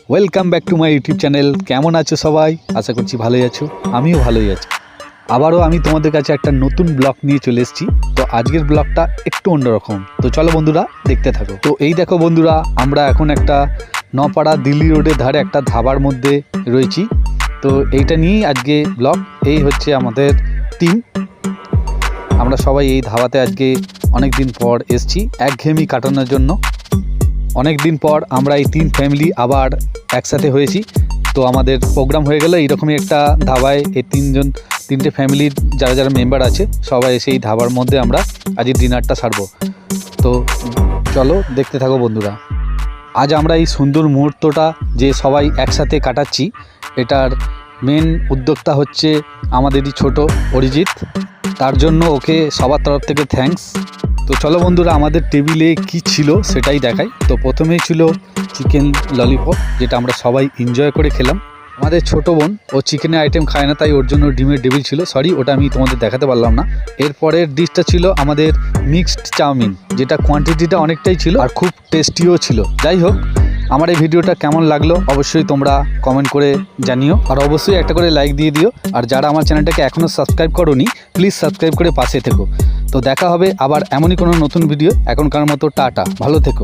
Welcome back to my YouTube channel. কেমন আছো সবাই? আশা করছি ভালোই আছো, আমিও ভালোই আছি। আবারও আমি তোমাদের কাছে একটা নতুন ব্লগ নিয়ে চলে এসেছি। তো আজকের ব্লগটা একটু অন্যরকম, তো চলো বন্ধুরা দেখতে থাকো। তো এই দেখো বন্ধুরা, আমরা এখন একটা নপাড়া দিল্লি রোডের ধারে একটা ধাবার মধ্যে রয়েছি। তো এইটা নিয়েই আজকে ব্লগ। এই হচ্ছে আমাদের টিম, আমরা সবাই এই ধাবাতে আজকে অনেক দিন পর এসেছি একঘেয়েমি কাটানোর জন্য। অনেক দিন পর আমরা এই তিন ফ্যামিলি আবার একসাথে হয়েছি। তো আমাদের প্রোগ্রাম হয়ে গেল এইরকমই একটা ধাবায়। এই তিনটে ফ্যামিলির যারা যারা মেম্বার আছে সবাই এসে এই ধাবার মধ্যে আমরা আজকে ডিনারটা সারবো। তো চলো দেখতে থাকো বন্ধুরা। আজ আমরা এই সুন্দর মুহূর্তটা যে সবাই একসাথে কাটাচ্ছি, এটার মেন উদ্যোক্তা হচ্ছে আমাদেরই ছোট অরিজিৎ। তার জন্য ওকে সবার তরফ থেকে থ্যাঙ্কস। তো চলো বন্ধুরা, আমাদের টেবিলে কি ছিল সেটাই দেখাই। তো প্রথমেই ছিল চিকেন ললিপপ, যেটা আমরা সবাই এনজয় করে খেলাম। আমাদের ছোট বোন ও চিকেনের আইটেম খায় না, তাই ওর জন্য ডিমের ডেবিল ছিল। সরি, ওটা আমি তোমাদের দেখাতে পারলাম না। এরপরের ডিশটা ছিল আমাদের মিক্সড চাউমিন, যেটা কোয়ান্টিটিটা অনেকটাই ছিল আর খুব টেস্টিও ছিল। যাই হোক, আমার এই ভিডিওটা কেমন লাগলো অবশ্যই তোমরা কমেন্ট করে জানিও, আর অবশ্যই একটা করে লাইক দিয়ে দিও। আর যারা আমার চ্যানেলটাকে এখনও সাবস্ক্রাইব করোনি, প্লিজ সাবস্ক্রাইব করে পাশে থেকো। তো দেখা হবে আবার এমনই কোনো নতুন ভিডিও। এখনকার মতো টাটা, ভালো থেকো।